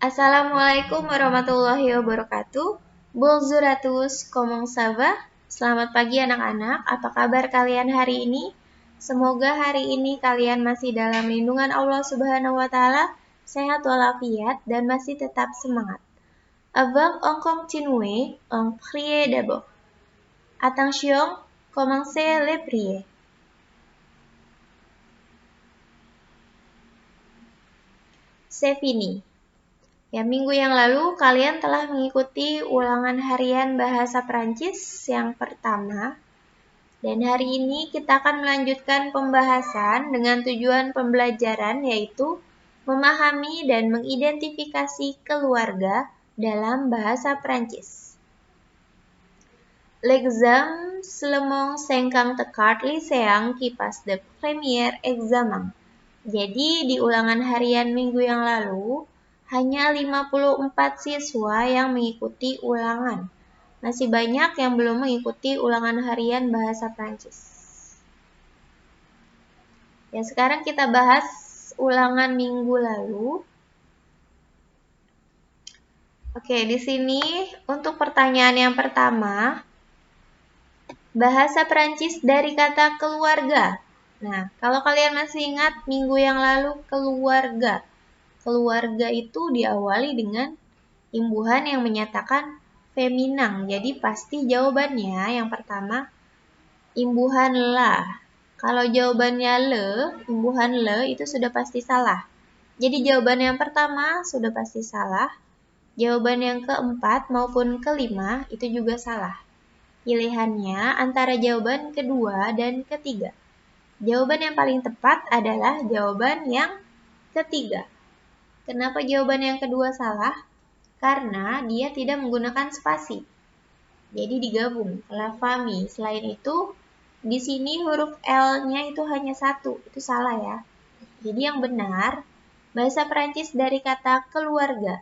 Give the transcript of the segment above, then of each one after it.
Assalamualaikum warahmatullahi wabarakatuh. Bonjour à tous, comment ça va? Selamat pagi anak-anak, apa kabar kalian hari ini? Semoga hari ini kalian masih dalam lindungan Allah Subhanahu wa Ta'ala, sehat walafiat, dan masih tetap semangat. Avant on continue, on prie d'abord. Attention, commencez les prières. C'est fini. Ya, minggu yang lalu kalian telah mengikuti ulangan harian bahasa Prancis yang pertama. Dan hari ini kita akan melanjutkan pembahasan dengan tujuan pembelajaran yaitu memahami dan mengidentifikasi keluarga dalam bahasa Prancis. L'examen seulement 54 lycéens qui passent de premier examen. Jadi di ulangan harian minggu yang lalu, hanya 54 siswa yang mengikuti ulangan. Masih banyak yang belum mengikuti ulangan harian bahasa Prancis. Ya, sekarang kita bahas ulangan minggu lalu. Oke, di sini untuk pertanyaan yang pertama, bahasa Prancis dari kata keluarga. Nah, kalau kalian masih ingat minggu yang lalu keluarga. Keluarga itu diawali dengan imbuhan yang menyatakan feminang. Jadi pasti jawabannya yang pertama imbuhan la. Kalau jawabannya le, imbuhan le itu sudah pasti salah. Jadi jawaban yang pertama sudah pasti salah. Jawaban yang keempat maupun kelima itu juga salah. Pilihannya antara jawaban kedua dan ketiga. Jawaban yang paling tepat adalah jawaban yang ketiga. Kenapa jawaban yang kedua salah? Karena dia tidak menggunakan spasi. Jadi digabung, la famille. Selain itu, di sini huruf L-nya itu hanya satu. Itu salah ya. Jadi yang benar, bahasa Prancis dari kata keluarga.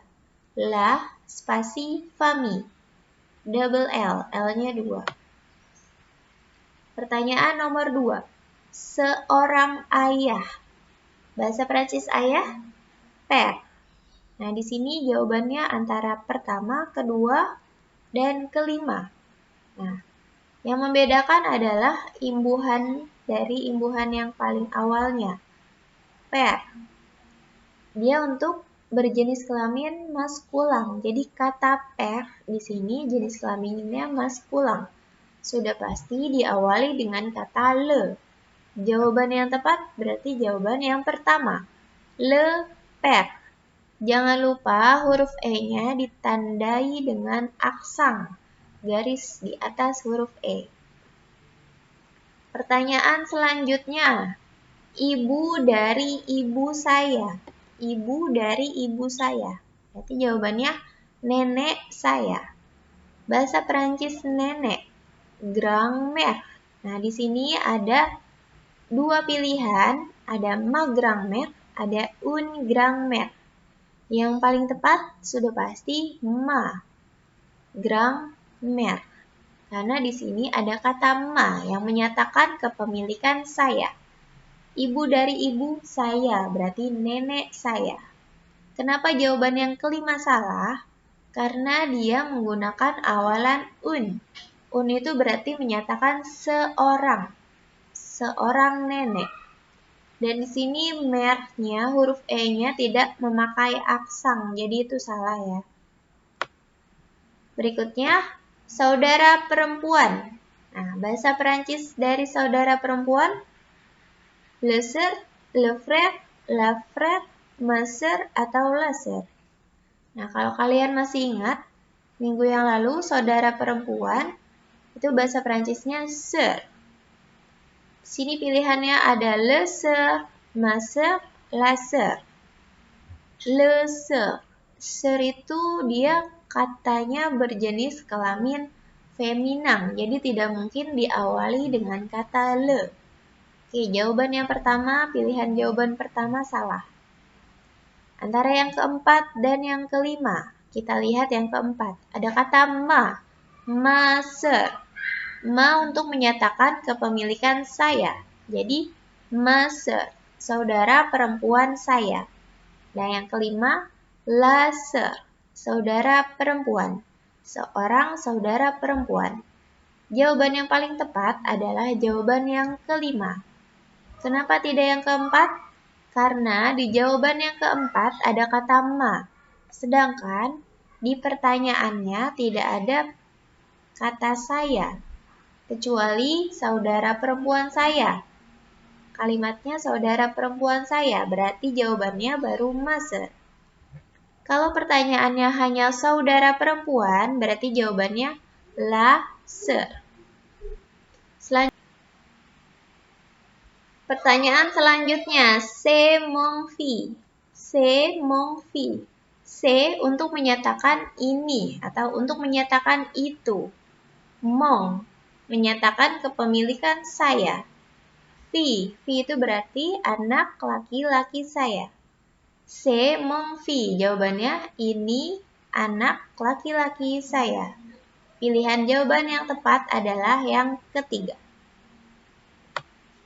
La spasi famille. Double L, L-nya 2. Pertanyaan nomor 2. Seorang ayah. Bahasa Prancis ayah, père. Nah, di sini jawabannya antara pertama, kedua, dan kelima. Nah, yang membedakan adalah imbuhan dari imbuhan yang paling awalnya. Père. Dia untuk berjenis kelamin maskulang. Jadi kata père di sini jenis kelaminnya maskulang. Sudah pasti diawali dengan kata le. Jawaban yang tepat berarti jawaban yang pertama. Le père. Jangan lupa huruf E-nya ditandai dengan aksang, garis di atas huruf E. Pertanyaan selanjutnya, ibu dari ibu saya. Ibu dari ibu saya. Berarti jawabannya nenek saya. Bahasa Prancis nenek, grand-mère. Nah, di sini ada dua pilihan, ada ma grand-mère, ada une grand-mère. Yang paling tepat sudah pasti ma, grand-mère. Karena di sini ada kata ma yang menyatakan kepemilikan saya. Ibu dari ibu saya berarti nenek saya. Kenapa jawaban yang kelima salah? Karena dia menggunakan awalan un. Un itu berarti menyatakan seorang. Seorang nenek. Dan di sini mer-nya, huruf E-nya tidak memakai aksang, jadi itu salah ya. Berikutnya, saudara perempuan. Nah, bahasa Perancis dari saudara perempuan, le sœur, le frère, la frère, ma sœur, atau la sœur. Nah, kalau kalian masih ingat, minggu yang lalu saudara perempuan, itu bahasa Perancisnya sœur. Sini pilihannya ada le sœur, ma sœur, la sœur. Le sœur. Sœur itu dia katanya berjenis kelamin feminang. Jadi tidak mungkin diawali dengan kata le. Oke, jawaban yang pertama, pilihan jawaban pertama salah. Antara yang keempat dan yang kelima. Kita lihat yang keempat. Ada kata ma. Ma sœur. Ma untuk menyatakan kepemilikan saya. Jadi, ma sœur, saudara perempuan saya. Dan yang kelima, La sœur, saudara perempuan. Seorang saudara perempuan. Jawaban yang paling tepat adalah jawaban yang kelima. Kenapa tidak yang keempat? Karena di jawaban yang keempat ada kata ma. Sedangkan di pertanyaannya tidak ada kata saya, kecuali saudara perempuan saya. Kalimatnya saudara perempuan saya, berarti jawabannya baru maser. Kalau pertanyaannya hanya saudara perempuan, berarti jawabannya la sœur. Pertanyaan selanjutnya, c'est mon fils. C'est mon fils. C'est untuk menyatakan ini atau untuk menyatakan itu. Mon menyatakan kepemilikan saya. Fils itu berarti anak laki-laki saya. C'est mon fils, jawabannya ini anak laki-laki saya. Pilihan jawaban yang tepat adalah yang ketiga.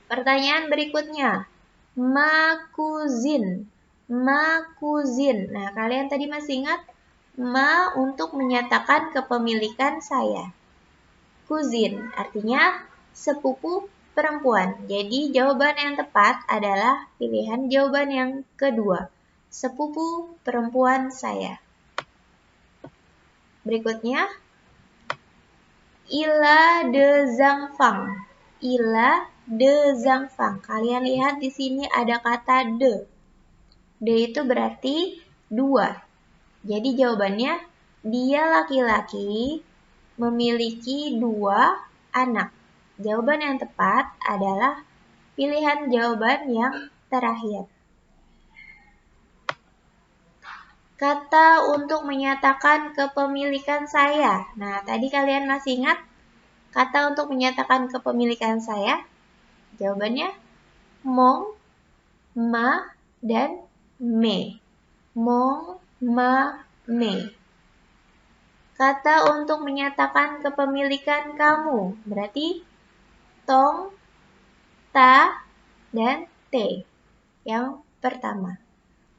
Pertanyaan berikutnya, ma cousine. Ma cousine. Nah, kalian tadi masih ingat? Ma untuk menyatakan kepemilikan saya. Cousin artinya sepupu perempuan. Jadi jawaban yang tepat adalah pilihan jawaban yang kedua. Sepupu perempuan saya. Berikutnya, il a deux enfants. Il a deux enfants. Kalian lihat di sini ada kata de. De itu berarti dua. Jadi jawabannya dia laki-laki memiliki dua anak. Jawaban yang tepat adalah pilihan jawaban yang terakhir. Kata untuk menyatakan kepemilikan saya. Nah, tadi kalian masih ingat kata untuk menyatakan kepemilikan saya? Jawabannya mon, ma, dan me. Mon, ma, me. Kata untuk menyatakan kepemilikan kamu berarti tong, ta, dan te. Yang pertama.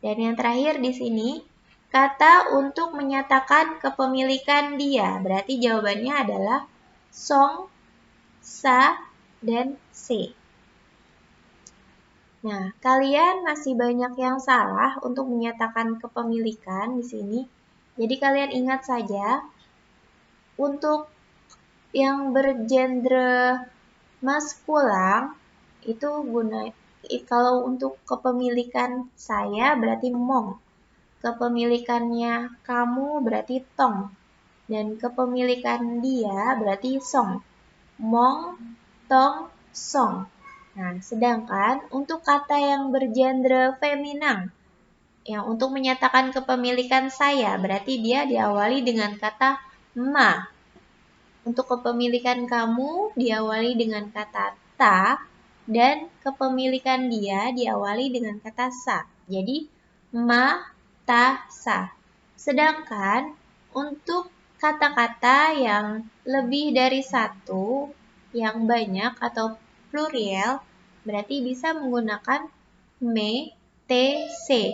Dan yang terakhir di sini, kata untuk menyatakan kepemilikan dia. Berarti jawabannya adalah song, sa, dan se. Nah, kalian masih banyak yang salah untuk menyatakan kepemilikan di sini. Jadi kalian ingat saja, untuk yang bergender maskulang itu kalau untuk kepemilikan saya berarti mong. Kepemilikannya kamu berarti tong. Dan kepemilikan dia berarti song. Mong, tong, song. Nah, sedangkan untuk kata yang bergender feminang, yang untuk menyatakan kepemilikan saya, berarti dia diawali dengan kata ma. Untuk kepemilikan kamu diawali dengan kata ta, dan kepemilikan dia diawali dengan kata sa. Jadi, ma, ta, sa. Sedangkan untuk kata-kata yang lebih dari satu, yang banyak atau plurial, berarti bisa menggunakan me, te, se.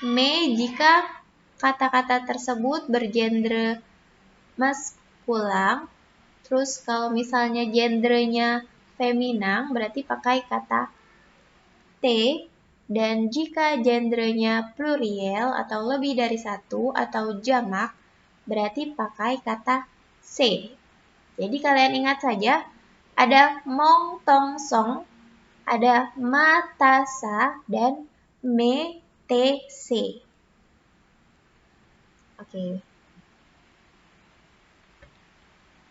Me jika kata-kata tersebut bergender maskulang. Terus kalau misalnya gendernya feminang berarti pakai kata te. Dan jika gendernya plurial atau lebih dari satu atau jamak berarti pakai kata se. Jadi kalian ingat saja, ada mong tong song, ada ma ta sa, dan me te se. Oke.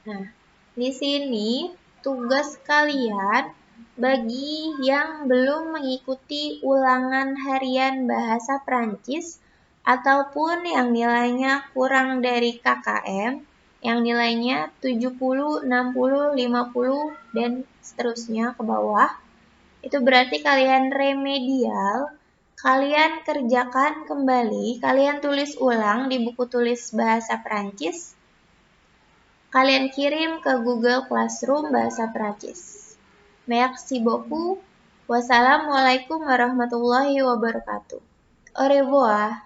Nah, di sini tugas kalian bagi yang belum mengikuti ulangan harian bahasa Prancis ataupun yang nilainya kurang dari KKM, yang nilainya 70, 60, 50, dan seterusnya ke bawah, itu berarti kalian remedial, kalian kerjakan kembali, kalian tulis ulang di buku tulis bahasa Prancis, kalian kirim ke Google Classroom bahasa Prancis. Merci beaucoup. Wassalamualaikum warahmatullahi wabarakatuh. Au revoir.